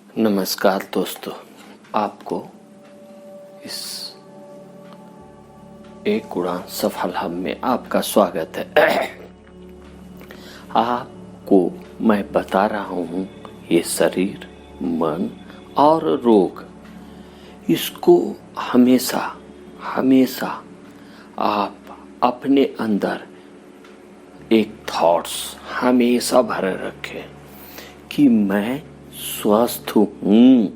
नमस्कार दोस्तों, आपको इस एक उड़ान सफल हम में आपका स्वागत है। आपको मैं बता रहा हूँ ये शरीर, मन और रोग, इसको हमेशा हमेशा आप अपने अंदर एक थॉट्स हमेशा भरे रखें कि मैं स्वस्थ हूँ,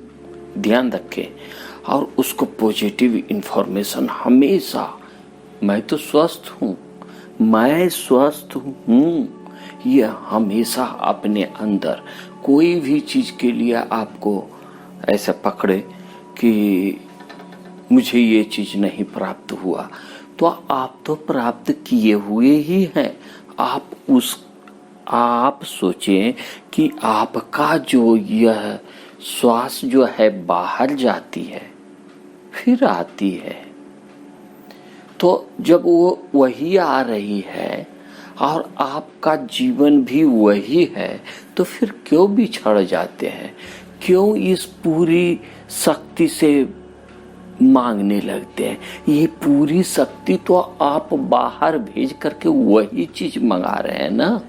ध्यान रखें। और उसको पॉजिटिव इंफॉर्मेशन हमेशा, मैं तो स्वस्थ हूँ, मैं स्वस्थ हूँ, ये हमेशा अपने अंदर कोई भी चीज़ के लिए आपको ऐसा पकड़े कि मुझे ये चीज़ नहीं प्राप्त हुआ, तो आप तो प्राप्त किए हुए ही हैं। आप सोचें कि आपका जो यह श्वास जो है बाहर जाती है फिर आती है, तो जब वो वही आ रही है और आपका जीवन भी वही है, तो फिर क्यों बिछड़ जाते हैं? क्यों इस पूरी शक्ति से मांगने लगते हैं? ये पूरी शक्ति तो आप बाहर भेज करके वही चीज मंगा रहे हैं ना।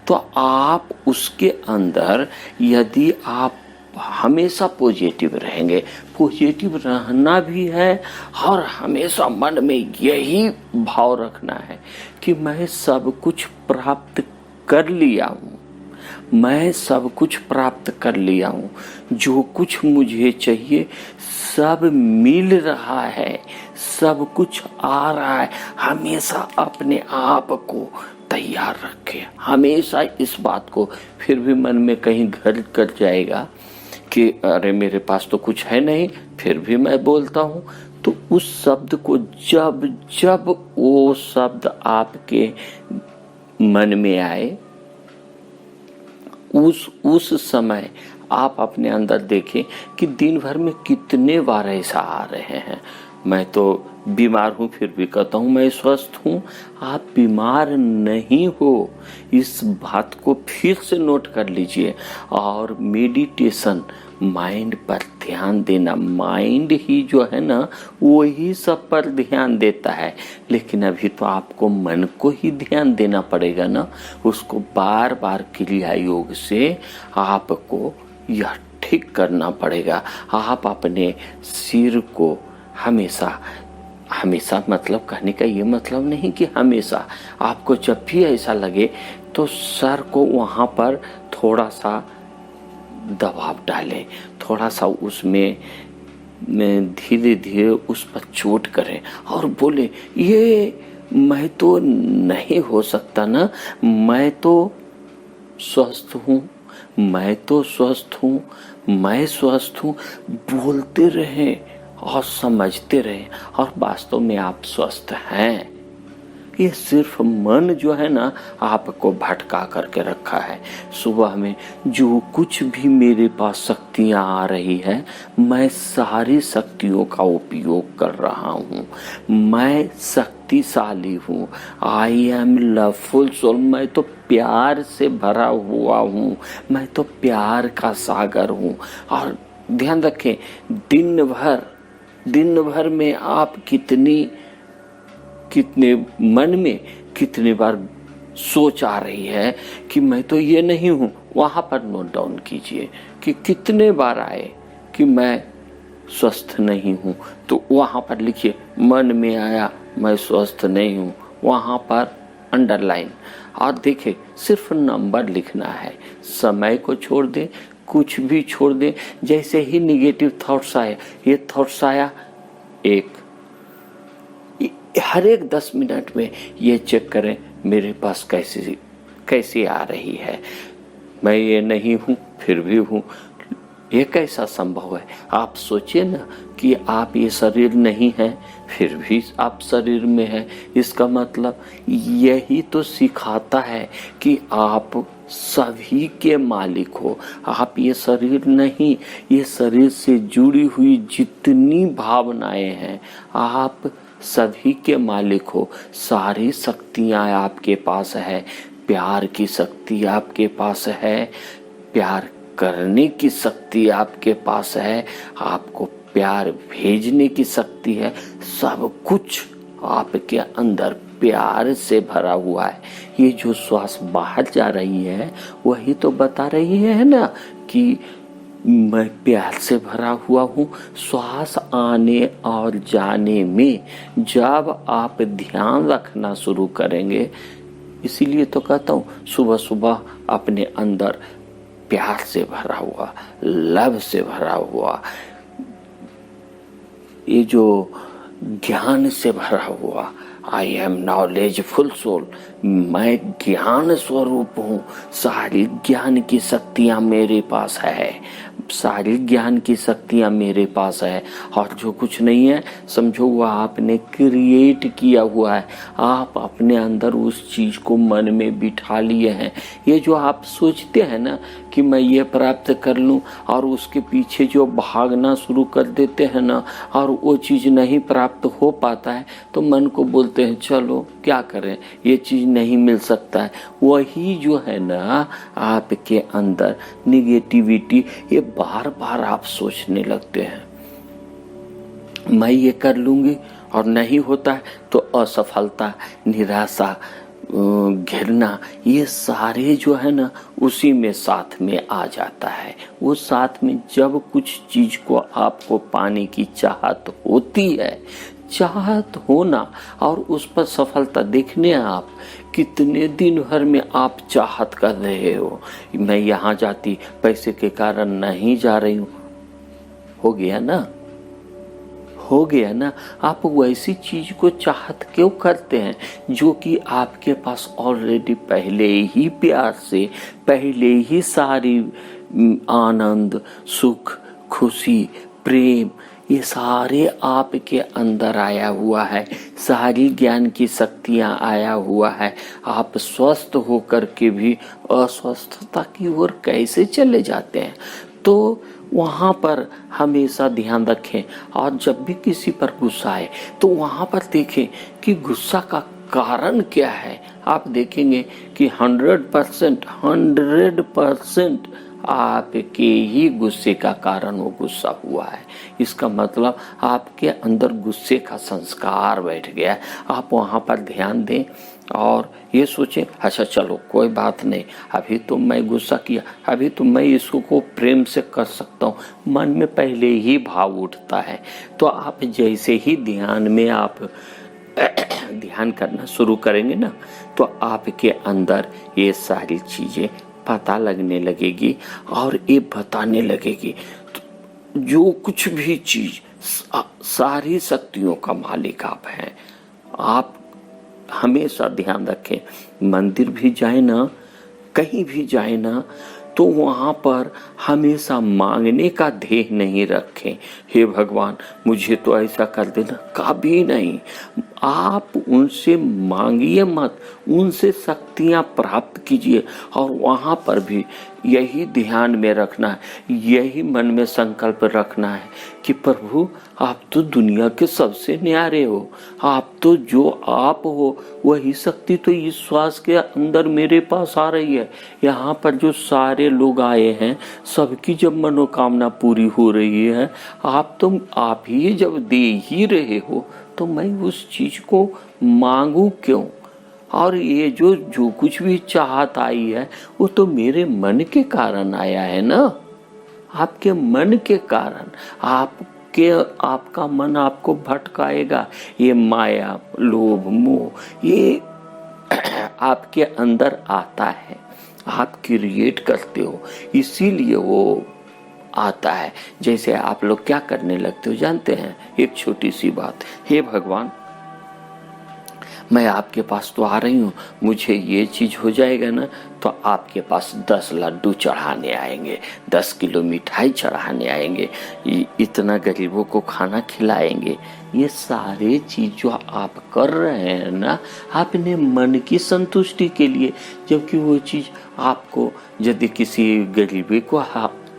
तो आप उसके अंदर यदि आप हमेशा पॉजिटिव रहेंगे, पॉजिटिव रहना भी है और हमेशा मन में यही भाव रखना है कि मैं सब कुछ प्राप्त कर लिया हूँ, मैं सब कुछ प्राप्त कर लिया हूँ, जो कुछ मुझे चाहिए सब मिल रहा है, सब कुछ आ रहा है। हमेशा अपने आप को तैयार रखें, हमेशा इस बात को। फिर भी मन में कहीं घर कर जाएगा कि अरे मेरे पास तो कुछ है नहीं, फिर भी मैं बोलता हूँ, तो उस शब्द को जब जब वो शब्द आपके मन में आए, उस समय आप अपने अंदर देखें कि दिन भर में कितने बार ऐसा आ रहे हैं। मैं तो बीमार हूँ फिर भी कहता हूँ मैं स्वस्थ हूँ। आप बीमार नहीं हो, इस बात को फिर से नोट कर लीजिए। और मेडिटेशन, माइंड पर ध्यान देना, माइंड ही जो है ना वही सब पर ध्यान देता है, लेकिन अभी तो आपको मन को ही ध्यान देना पड़ेगा ना। उसको बार बार क्रिया योग से आपको यह ठीक करना पड़ेगा। आप अपने सिर को हमेशा हमेशा, मतलब कहने का ये मतलब नहीं कि हमेशा, आपको जब भी ऐसा लगे तो सर को वहाँ पर थोड़ा सा दबाव डालें, थोड़ा सा उसमें धीरे धीरे उस पर चोट करें और बोले ये मैं तो नहीं हो सकता ना, मैं तो स्वस्थ हूँ, मैं तो स्वस्थ हूँ, मैं स्वस्थ हूँ। बोलते रहें और समझते रहें और वास्तव में आप स्वस्थ हैं। ये सिर्फ मन जो है ना आपको भटका करके रखा है। सुबह में जो कुछ भी मेरे पास शक्तियाँ आ रही है, मैं सारी शक्तियों का उपयोग कर रहा हूँ। मैं शक्तिशाली हूँ। आई एम लवफुल सोल, मैं तो प्यार से भरा हुआ हूँ, मैं तो प्यार का सागर हूँ। और ध्यान रखें, दिन भर में आप कितने मन में कितने बार सोच आ रही है कि मैं तो ये नहीं हूँ, वहाँ पर नोट डाउन कीजिए कि कितने बार आए कि मैं स्वस्थ नहीं हूँ, तो वहाँ पर लिखिए मन में आया मैं स्वस्थ नहीं हूँ, वहाँ पर अंडरलाइन। और देखिए सिर्फ नंबर लिखना है, समय को छोड़ दें, कुछ भी छोड़ दें। जैसे ही निगेटिव थॉट्स आए, ये थॉट्स आया, हर एक 10 मिनट में ये चेक करें मेरे पास कैसी आ रही है। मैं ये नहीं हूँ फिर भी हूँ, ये कैसा संभव है? आप सोचिए ना कि आप ये शरीर नहीं है फिर भी आप शरीर में हैं। इसका मतलब यही तो सिखाता है कि आप सभी के मालिक हो। आप ये शरीर नहीं, ये शरीर से जुड़ी हुई जितनी भावनाएं हैं आप सभी के मालिक हो। सारी शक्तियां आपके पास है, प्यार की शक्ति आपके पास है, प्यार करने की शक्ति आपके पास है, आपको प्यार भेजने की शक्ति है। सब कुछ आपके अंदर प्यार से भरा हुआ है। ये जो श्वास बाहर जा रही है वही तो बता रही है ना कि मैं प्यार से भरा हुआ हूँ। श्वास आने और जाने में जब आप ध्यान रखना शुरू करेंगे, इसीलिए तो कहता हूँ सुबह सुबह अपने अंदर प्यार से भरा हुआ, लव से भरा हुआ, ये जो ज्ञान से भरा हुआ, आई एम नॉलेजफुल सोल, मैं ज्ञान स्वरूप हूँ, सारी ज्ञान की शक्तियाँ मेरे पास है, सारी ज्ञान की शक्तियाँ मेरे पास है। और जो कुछ नहीं है समझो वह आपने क्रिएट किया हुआ है। आप अपने अंदर उस चीज को मन में बिठा लिए हैं। ये जो आप सोचते हैं ना कि मैं ये प्राप्त कर लूं और उसके पीछे जो भागना शुरू कर देते हैं ना और वो चीज नहीं प्राप्त हो पाता है तो मन को बोलते हैं चलो क्या करें, ये चीज नहीं मिल सकता है। वही जो है ना आपके अंदर निगेटिविटी, ये बार बार आप सोचने लगते हैं मैं ये कर लूंगी और नहीं होता है तो असफलता, निराशा, घिरना, ये सारे जो है ना उसी में साथ में आ जाता है। वो साथ में जब कुछ चीज को आपको पाने की चाहत होती है, चाहत होना और उस पर सफलता देखने आप कितने दिन भर में आप चाहत कर रहे हो, मैं यहाँ जाती पैसे के कारण नहीं जा रही हूँ, हो गया ना, हो गया ना। आप वैसी चीज को चाहत क्यों करते हैं जो कि आपके पास ऑलरेडी पहले ही प्यार से, पहले ही सारी आनंद, सुख, खुशी, प्रेम, ये सारे आपके अंदर आया हुआ है, सारी ज्ञान की शक्तियाँ आया हुआ है। आप स्वस्थ होकर के भी अस्वस्थता की ओर कैसे चले जाते हैं। तो वहाँ पर हमेशा ध्यान रखें और जब भी किसी पर गुस्सा आए तो वहाँ पर देखें कि गुस्सा का कारण क्या है। आप देखेंगे कि 100% आपके ही गुस्से का कारण वो गुस्सा हुआ है। इसका मतलब आपके अंदर गुस्से का संस्कार बैठ गया है। आप वहाँ पर ध्यान दें और ये सोचें अच्छा चलो कोई बात नहीं, अभी तो मैं गुस्सा किया, अभी तो मैं इसको को प्रेम से कर सकता हूँ। मन में पहले ही भाव उठता है। तो आप जैसे ही ध्यान में आप ध्यान करना शुरू करेंगे ना तो आपके अंदर ये सारी चीजें पता लगने लगेगी और ये बताने लगेगी तो जो कुछ भी चीज, सारी शक्तियों का मालिक आप हैं। आप हमेशा ध्यान रखें, मंदिर भी जाए ना, कहीं भी जाए ना, तो वहाँ पर हमेशा मांगने का ध्येय नहीं रखें, हे भगवान मुझे तो ऐसा कर देना, कभी नहीं। आप उनसे मांगिए मत, उनसे शक्तियाँ प्राप्त कीजिए। और वहाँ पर भी यही ध्यान में रखना है, यही मन में संकल्प रखना है कि प्रभु आप तो दुनिया के सबसे न्यारे हो, आप तो जो आप हो वही शक्ति तो इस श्वास के अंदर मेरे पास आ रही है। यहाँ पर जो सारे लोग आए हैं सबकी जब मनोकामना पूरी हो रही है, आप ही जब दे ही रहे हो तो मैं उस चीज को मांगू क्यों। और ये जो कुछ भी चाहत आई है वो तो मेरे मन के कारण आया है ना, आपके मन के कारण। आपका मन आपको भटकाएगा, ये माया, लोभ, मोह ये आपके अंदर आता है, आप क्रिएट करते हो, इसीलिए वो आता है। जैसे आप लोग क्या करने लगते हो जानते हैं, एक छोटी सी बात, हे भगवान मैं आपके पास तो आ रही हूँ, मुझे ये चीज हो जाएगा ना तो आपके पास 10 लड्डू चढ़ाने आएंगे, 10 किलो मिठाई चढ़ाने आएंगे, इतना गरीबों को खाना खिलाएंगे। ये सारे चीज जो आप कर रहे हैं ना अपने मन की संतुष्टि के लिए, जबकि वो चीज आपको यदि किसी गरीबी को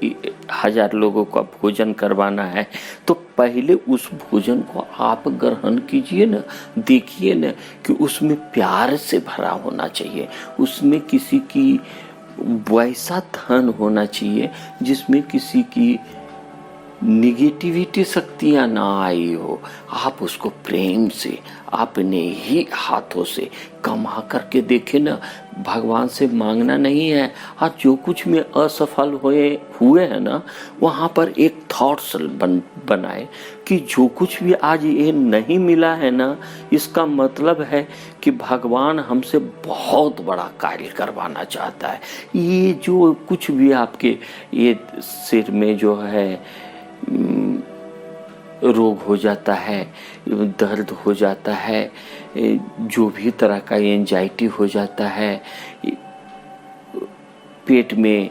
1000 लोगों का भोजन करवाना है तो पहले उस भोजन को आप ग्रहण कीजिए ना, देखिए ना कि उसमें प्यार से भरा होना चाहिए, उसमें किसी की वैसा धन होना चाहिए जिसमें किसी की निगेटिविटी शक्तियां ना आई हो। आप उसको प्रेम से अपने ही हाथों से कमा करके देखे ना। भगवान से मांगना नहीं है। और जो कुछ में असफल हुए हैं ना, वहाँ पर एक थॉट्स बनाए कि जो कुछ भी आज ये नहीं मिला है ना, इसका मतलब है कि भगवान हमसे बहुत बड़ा कार्य करवाना चाहता है। ये जो कुछ भी आपके ये सिर में जो है रोग हो जाता है, दर्द हो जाता है, जो भी तरह का एंजाइटी हो जाता है, पेट में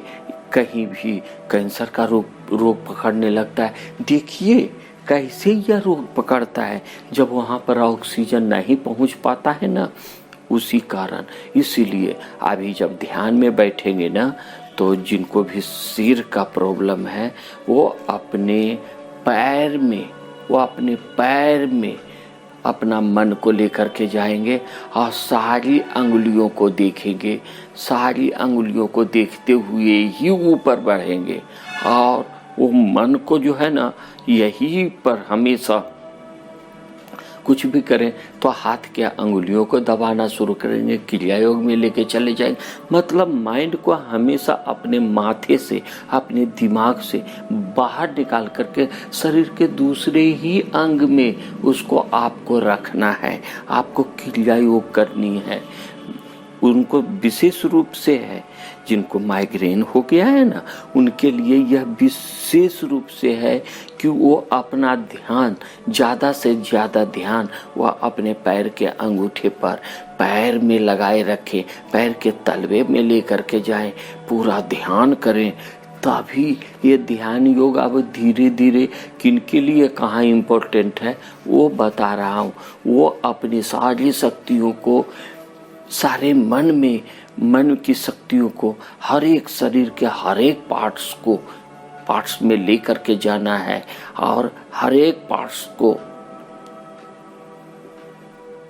कहीं भी कैंसर का रोग पकड़ने लगता है। देखिए कैसे यह रोग पकड़ता है, जब वहाँ पर ऑक्सीजन नहीं पहुँच पाता है ना, उसी कारण। इसीलिए अभी जब ध्यान में बैठेंगे ना, तो जिनको भी सिर का प्रॉब्लम है वो अपने पैर में अपना मन को लेकर के जाएंगे और सारी अंगुलियों को देखेंगे। सारी अंगुलियों को देखते हुए ही ऊपर बढ़ेंगे और वो मन को जो है ना, यही पर हमेशा कुछ भी करें तो हाथ के अंगुलियों को दबाना शुरू करेंगे, क्रिया योग में लेके चले जाएंगे। मतलब माइंड को हमेशा अपने माथे से, अपने दिमाग से बाहर निकाल करके शरीर के दूसरे ही अंग में उसको आपको रखना है। आपको क्रिया योग करनी है। उनको विशेष रूप से है, जिनको माइग्रेन हो गया है ना, उनके लिए यह विशेष रूप से है कि वो अपना ध्यान, ज़्यादा से ज़्यादा ध्यान वह अपने पैर के अंगूठे पर, पैर में लगाए रखें, पैर के तलवे में लेकर के जाएं, पूरा ध्यान करें। तभी ये ध्यान योग अब धीरे धीरे किनके लिए कहाँ इम्पोर्टेंट है वो बता रहा हूँ। वो अपनी सारी शक्तियों को, सारे मन की शक्तियों को, हर एक शरीर के हर एक पार्ट्स में लेकर के जाना है और हर एक पार्ट्स को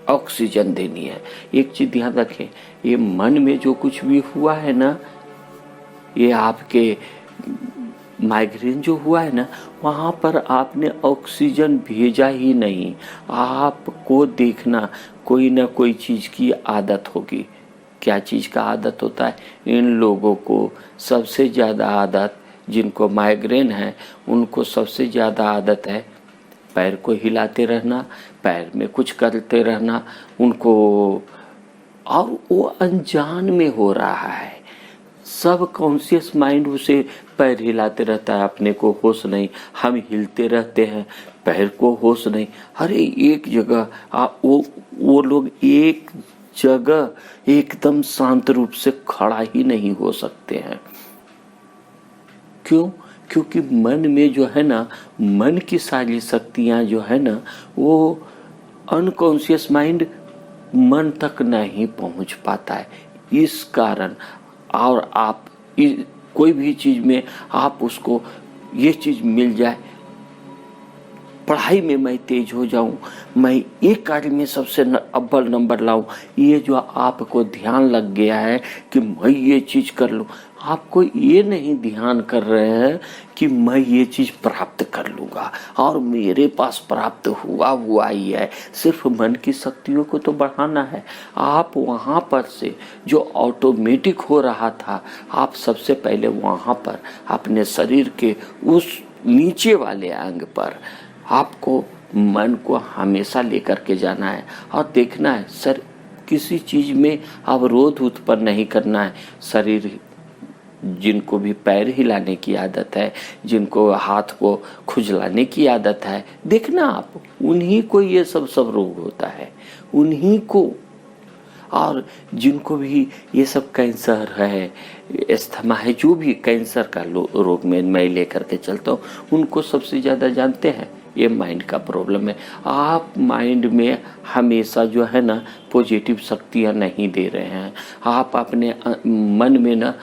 ऑक्सीजन देनी है। एक चीज ध्यान रखें, ये मन में जो कुछ भी हुआ है ना, ये आपके माइग्रेन जो हुआ है ना, वहाँ पर आपने ऑक्सीजन भेजा ही नहीं। आपको देखना कोई ना कोई चीज़ की आदत होगी। क्या चीज़ का आदत होता है? इन लोगों को सबसे ज़्यादा आदत, जिनको माइग्रेन है उनको सबसे ज़्यादा आदत है पैर को हिलाते रहना, पैर में कुछ करते रहना उनको, और वो अनजान में हो रहा है। सब कॉन्शियस माइंड उसे पैर हिलाते रहता है, अपने को होश नहीं। हम हिलते रहते हैं, पैर को होश नहीं। अरे एक जगह वो लोग एक जगह एकदम शांत रूप से खड़ा ही नहीं हो सकते हैं। क्यों? क्योंकि मन में जो है ना, मन की सारी शक्तियां जो है ना, वो अनकॉन्शियस माइंड मन तक नहीं पहुंच पाता है। इस कारण, और आप कोई भी चीज में आप उसको ये चीज मिल जाए, पढ़ाई में मैं तेज हो जाऊं, मैं एक कार्य में सबसे अव्वल नंबर लाऊं, ये जो आपको ध्यान लग गया है कि मैं ये चीज कर लूं, आपको ये नहीं ध्यान कर रहे हैं कि मैं ये चीज प्राप्त कर लूंगा और मेरे पास प्राप्त हुआ ही है। सिर्फ मन की शक्तियों को तो बढ़ाना है। आप वहां पर से जो ऑटोमेटिक हो रहा था, आप सबसे पहले वहां पर अपने शरीर के उस नीचे वाले अंग पर आपको मन को हमेशा लेकर के जाना है और देखना है सर, किसी चीज में अवरोध उत्पन्न नहीं करना है। शरीर, जिनको भी पैर हिलाने की आदत है, जिनको हाथ को खुजलाने की आदत है, देखना आप, उन्हीं को ये सब रोग होता है, उन्हीं को। और जिनको भी ये सब कैंसर है, अस्थमा है, जो भी कैंसर का रोग में मैं लेकर के चलता हूँ, उनको सबसे ज़्यादा जानते हैं ये माइंड का प्रॉब्लम है। आप माइंड में हमेशा जो है ना पॉजिटिव शक्तियाँ नहीं दे रहे हैं। आप अपने मन में ना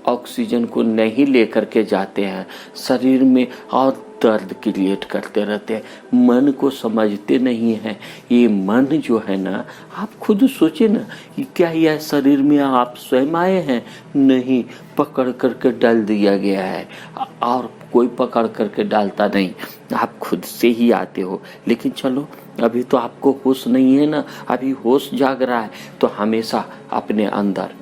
ऑक्सीजन को नहीं लेकर के जाते हैं शरीर में, और दर्द क्रिएट करते रहते हैं, मन को समझते नहीं हैं। ये मन जो है ना, आप खुद सोचे ना, क्या यह शरीर में आप स्वयं आए हैं? नहीं, पकड़ करके डाल दिया गया है, और कोई पकड़ करके डालता नहीं, आप खुद से ही आते हो। लेकिन चलो, अभी तो आपको होश नहीं है ना, अभी होश जाग रहा है, तो हमेशा अपने अंदर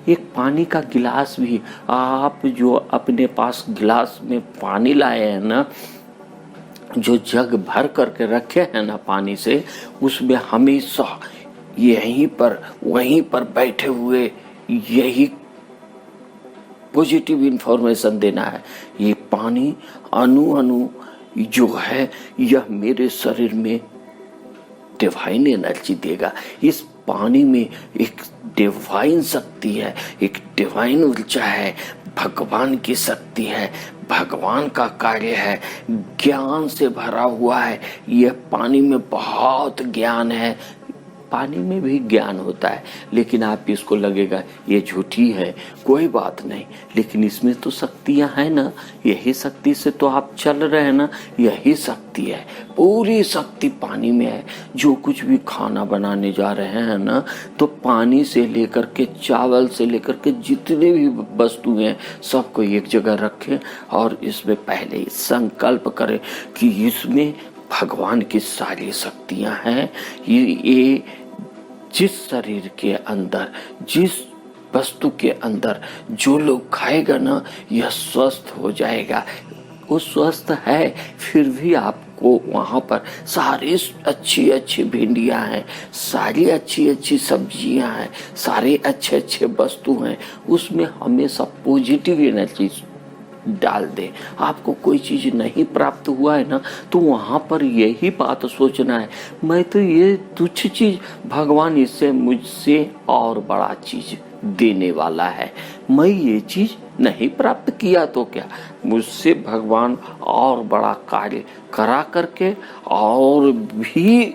एक पानी का गिलास भी, आप जो अपने पास गिलास में पानी लाए हैं ना, जो जग भर करके रखे हैं ना पानी से, उसमें हमेशा वहीं पर बैठे हुए यही पॉजिटिव इंफॉर्मेशन देना है। ये पानी अणु अणु जो है, यह मेरे शरीर में डिवाइन एनर्जी देगा। इस पानी में एक डिवाइन शक्ति है, एक डिवाइन ऊर्जा है, भगवान की शक्ति है, भगवान का कार्य है, ज्ञान से भरा हुआ है। यह पानी में बहुत ज्ञान है। पानी में भी ज्ञान होता है, लेकिन आप इसको लगेगा ये झूठी है, कोई बात नहीं, लेकिन इसमें तो शक्तियां हैं ना, यही शक्ति से तो आप चल रहे हैं ना, यही शक्ति है, पूरी शक्ति पानी में है। जो कुछ भी खाना बनाने जा रहे हैं ना, तो पानी से लेकर के चावल से लेकर के जितने भी वस्तु हैं, सबको एक जगह रखें और इसमें पहले संकल्प करें कि इसमें भगवान की सारी शक्तियां हैं। ये जिस शरीर के अंदर, जिस वस्तु के अंदर जो लोग खाएगा ना, यह स्वस्थ हो जाएगा। वो स्वस्थ है, फिर भी आपको वहाँ पर सारी अच्छी अच्छी भिंडियाँ हैं, सारी अच्छी अच्छी सब्जियाँ हैं, सारे अच्छे अच्छे वस्तु हैं, उसमें हमेशा पॉजिटिव एनर्जी डाल दे। आपको कोई चीज नहीं प्राप्त हुआ है ना, तो वहां पर यही बात सोचना है, मैं तो ये तुच्छ चीज, भगवान इससे मुझसे और बड़ा चीज देने वाला है। मैं ये चीज नहीं प्राप्त किया तो क्या, मुझसे भगवान और बड़ा कार्य करा करके और भी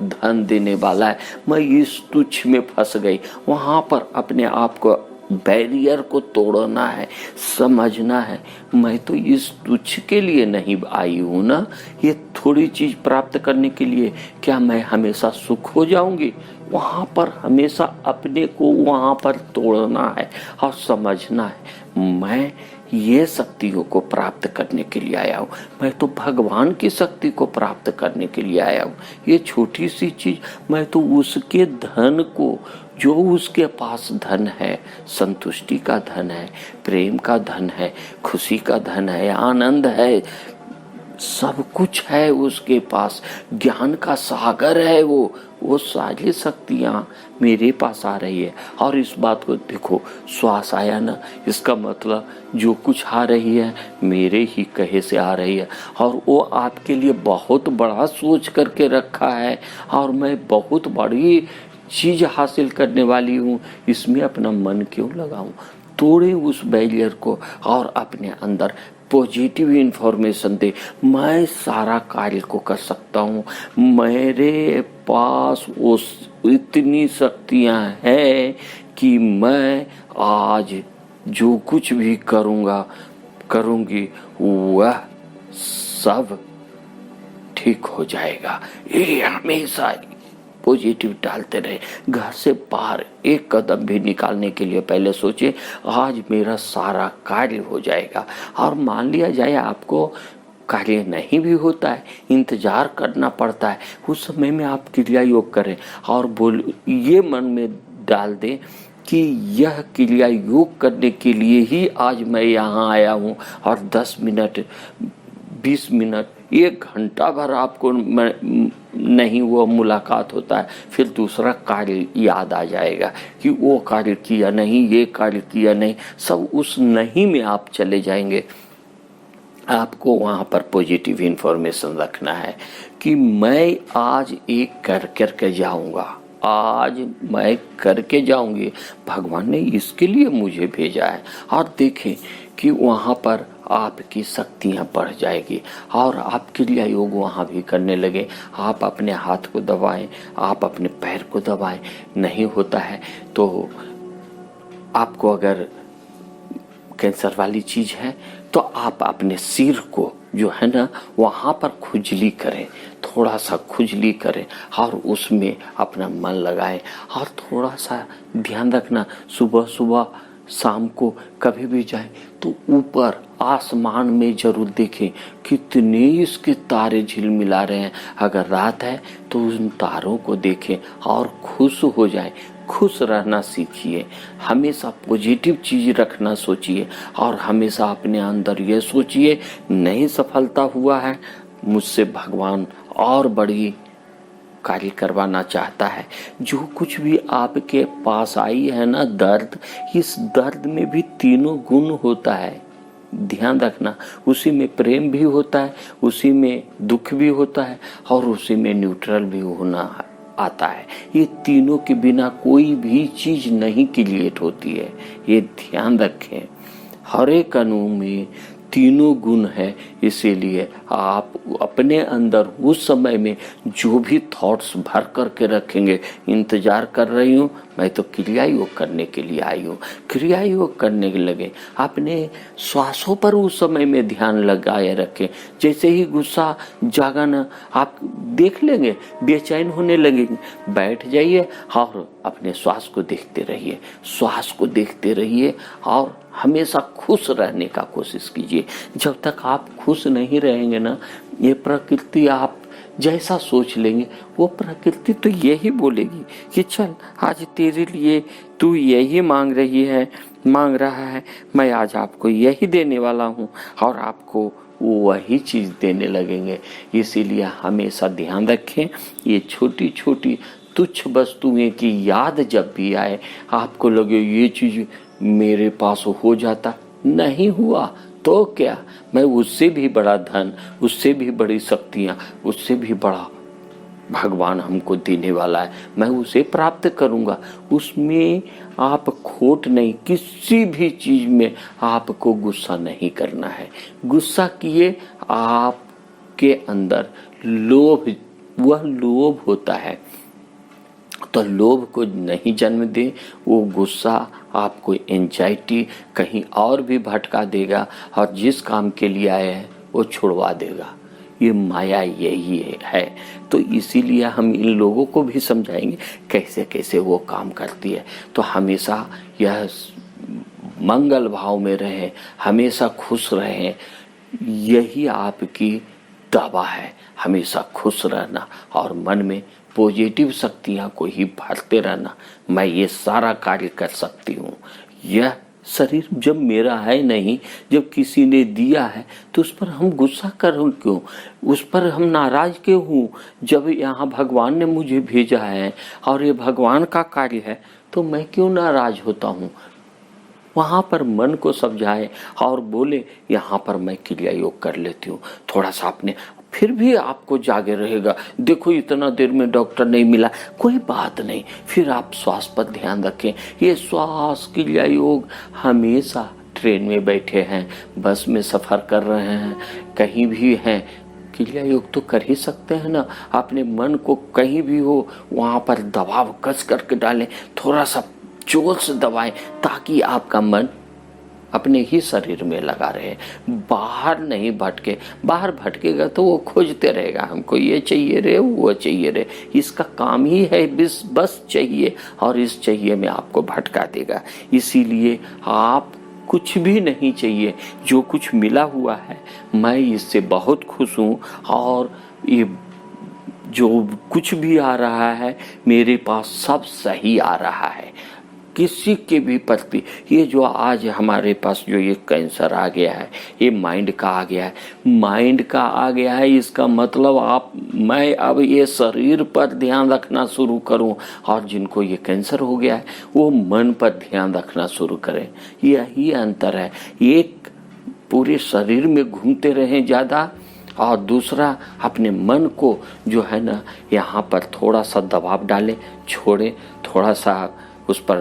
धन देने वाला है। मैं इस तुच्छ में फंस गई। वहां पर अपने आप को, बैरियर को तोड़ना है, समझना है, मैं तो इस तुच्छ के लिए नहीं आई हूं ना, ये थोड़ी चीज प्राप्त करने के लिए क्या मैं हमेशा सुख हो जाऊंगी? वहां पर हमेशा अपने को वहां पर तोड़ना है और समझना है, मैं ये शक्तियों को प्राप्त करने के लिए आया हूँ, मैं तो भगवान की शक्ति को प्राप्त करने के लिए आया हूँ। ये छोटी सी चीज, मैं तो उसके धन को, जो उसके पास धन है, संतुष्टि का धन है, प्रेम का धन है, खुशी का धन है, आनंद है, सब कुछ है उसके पास, ज्ञान का सागर है वो सारी शक्तियां मेरे पास आ रही है। और इस बात को देखो, श्वास आया ना, इसका मतलब जो कुछ आ रही है मेरे ही कहे से आ रही है, और वो आपके लिए बहुत बड़ा सोच करके रखा है, और मैं बहुत बड़ी चीज हासिल करने वाली हूँ, इसमें अपना मन क्यों लगाऊं? तोड़े उस बैरियर को और अपने अंदर पॉजिटिव इंफॉर्मेशन दे, मैं सारा कार्य को कर सकता हूँ, मेरे पास उस इतनी शक्तियाँ हैं कि मैं आज जो कुछ भी करूँगी वह सब ठीक हो जाएगा। ये हमेशा पॉजिटिव डालते रहे। घर से बाहर एक कदम भी निकालने के लिए पहले सोचे, आज मेरा सारा कार्य हो जाएगा। और मान लिया जाए आपको कार्य नहीं भी होता है, इंतजार करना पड़ता है, उस समय में आप क्रिया योग करें और ये मन में डाल दें कि यह क्रिया योग करने के लिए ही आज मैं यहाँ आया हूँ, और 10 मिनट 20 मिनट 1 घंटा भर आपको नहीं वो मुलाकात होता है, फिर दूसरा कार्य याद आ जाएगा कि वो कार्य किया नहीं, ये कार्य किया नहीं, सब उस नहीं में आप चले जाएंगे। आपको वहाँ पर पॉजिटिव इंफॉर्मेशन रखना है कि मैं आज एक करके जाऊँगा, आज मैं करके जाऊंगी, भगवान ने इसके लिए मुझे भेजा है। और देखें कि वहाँ पर आपकी शक्तियाँ बढ़ जाएगी और आप क्रिया योग वहाँ भी करने लगे। आप अपने हाथ को दबाएं, आप अपने पैर को दबाएं, नहीं होता है तो आपको अगर कैंसर वाली चीज है तो आप अपने सिर को जो है ना वहाँ पर खुजली करें, थोड़ा सा खुजली करें और उसमें अपना मन लगाएं। और थोड़ा सा ध्यान रखना, सुबह सुबह शाम को कभी भी जाएं तो ऊपर आसमान में जरूर देखें कितने इसके तारे झिलमिला रहे हैं। अगर रात है तो उन तारों को देखें और खुश हो जाएं। खुश रहना सीखिए, हमेशा पॉजिटिव चीज रखना सोचिए और हमेशा अपने अंदर ये सोचिए नहीं सफलता हुआ है, मुझसे भगवान और बड़ी कार्य करवाना चाहता है। जो कुछ भी आपके पास आई है ना दर्द, इस दर्द में भी तीनों गुण होता है, ध्यान रखना। उसी में प्रेम भी होता है, उसी में दुख भी होता है और उसी में न्यूट्रल भी होना आता है। ये तीनों के बिना कोई भी चीज नहीं क्रिएट होती है, ये ध्यान रखें। हर एक अणु में तीनों गुण है, इसीलिए आप अपने अंदर उस समय में जो भी थॉट्स भर करके रखेंगे, इंतजार कर रही हूँ मैं तो क्रिया योग करने के लिए आई हूँ, क्रिया योग करने के लगे। अपने श्वासों पर उस समय में ध्यान लगाए रखें। जैसे ही गुस्सा जागा ना, आप देख लेंगे बेचैन होने लगेंगे, बैठ जाइए और अपने श्वास को देखते रहिए, श्वास को देखते रहिए और हमेशा खुश रहने का कोशिश कीजिए। जब तक आप खुश नहीं रहेंगे ना, ये प्रकृति आप जैसा सोच लेंगे वो प्रकृति तो यही बोलेगी कि चल आज तेरे लिए तू यही मांग रहा है, मैं आज आपको यही देने वाला हूँ और आपको वही चीज देने लगेंगे। इसीलिए हमेशा ध्यान रखें, ये छोटी छोटी तुच्छ वस्तुएं की याद जब भी आए, आपको लगे ये चीज मेरे पास हो जाता, नहीं हुआ तो क्या, मैं उससे भी बड़ा धन, उससे भी बड़ी शक्तियां, उससे भी बड़ा भगवान हमको देने वाला है, मैं उसे प्राप्त करूंगा। उसमें आप खोट नहीं, किसी भी चीज में आपको गुस्सा नहीं करना है। गुस्सा किए आपके अंदर लोभ, वह लोभ होता है, तो लोभ को नहीं जन्म दे। वो गुस्सा आपको एंजाइटी कहीं और भी भटका देगा और जिस काम के लिए आए हैं वो छुड़वा देगा। ये माया यही है। तो इसीलिए हम इन लोगों को भी समझाएंगे कैसे कैसे वो काम करती है। तो हमेशा यह मंगल भाव में रहें, हमेशा खुश रहें, यही आपकी दवा है। हमेशा खुश रहना और मन में पॉजिटिव शक्तियां को ही भरते रहना। मैं ये सारा कार्य कर सकती हूँ। यह शरीर जब मेरा है नहीं, जब किसी ने दिया है तो उस पर हम गुस्सा करूं क्यों, उस पर हम नाराज क्यों हूँ। जब यहाँ भगवान ने मुझे भेजा है और ये भगवान का कार्य है तो मैं क्यों नाराज होता हूँ। वहां पर मन को समझाए और बोले यहाँ पर मैं क्रिया योग कर लेती हूँ, थोड़ा सा अपने, फिर भी आपको जागे रहेगा। देखो इतना देर में डॉक्टर नहीं मिला, कोई बात नहीं, फिर आप श्वास पर ध्यान रखें। ये श्वास क्रिया योग, हमेशा ट्रेन में बैठे हैं, बस में सफर कर रहे हैं, कहीं भी हैं, क्रिया योग तो कर ही सकते हैं ना। अपने मन को कहीं भी हो वहां पर दबाव कस करके डालें, थोड़ा सा जोर से दबाएं ताकि आपका मन अपने ही शरीर में लगा रहे, बाहर नहीं भटके। बाहर भटकेगा तो वो खोजते रहेगा, हमको ये चाहिए रे, वो चाहिए रे। इसका काम ही है बस चाहिए, और इस चाहिए में आपको भटका देगा। इसीलिए आप कुछ भी नहीं चाहिए, जो कुछ मिला हुआ है मैं इससे बहुत खुश हूँ, और ये जो कुछ भी आ रहा है मेरे पास सब सही आ रहा है। किसी के भी प्रति, ये जो आज हमारे पास जो ये कैंसर आ गया है, ये माइंड का आ गया है, माइंड का आ गया है, इसका मतलब मैं अब ये शरीर पर ध्यान रखना शुरू करूं, और जिनको ये कैंसर हो गया है वो मन पर ध्यान रखना शुरू करें। यही अंतर है, एक पूरे शरीर में घूमते रहें ज़्यादा, और दूसरा अपने मन को जो है ना यहाँ पर थोड़ा सा दबाव डालें, छोड़ें, थोड़ा सा उस पर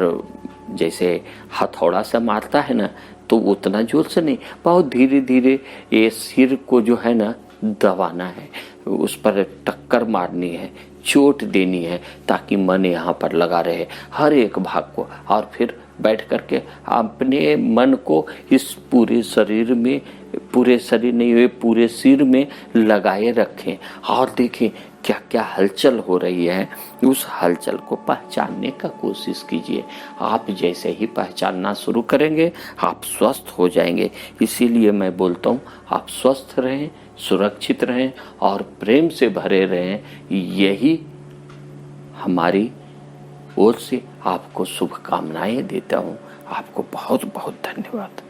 जैसे हथौड़ा से मारता है ना, तो उतना जोर से नहीं, बहुत धीरे धीरे ये सिर को जो है ना दबाना है, उस पर टक्कर मारनी है, चोट देनी है, ताकि मन यहाँ पर लगा रहे हर एक भाग को। और फिर बैठ करके अपने मन को इस पूरे शरीर में पूरे शरीर नहीं हुए, पूरे सिर में लगाए रखें और देखें क्या क्या हलचल हो रही है। उस हलचल को पहचानने का कोशिश कीजिए। आप जैसे ही पहचानना शुरू करेंगे आप स्वस्थ हो जाएंगे। इसीलिए मैं बोलता हूँ आप स्वस्थ रहें, सुरक्षित रहें और प्रेम से भरे रहें। यही हमारी ओर से आपको शुभकामनाएं देता हूँ। आपको बहुत बहुत धन्यवाद।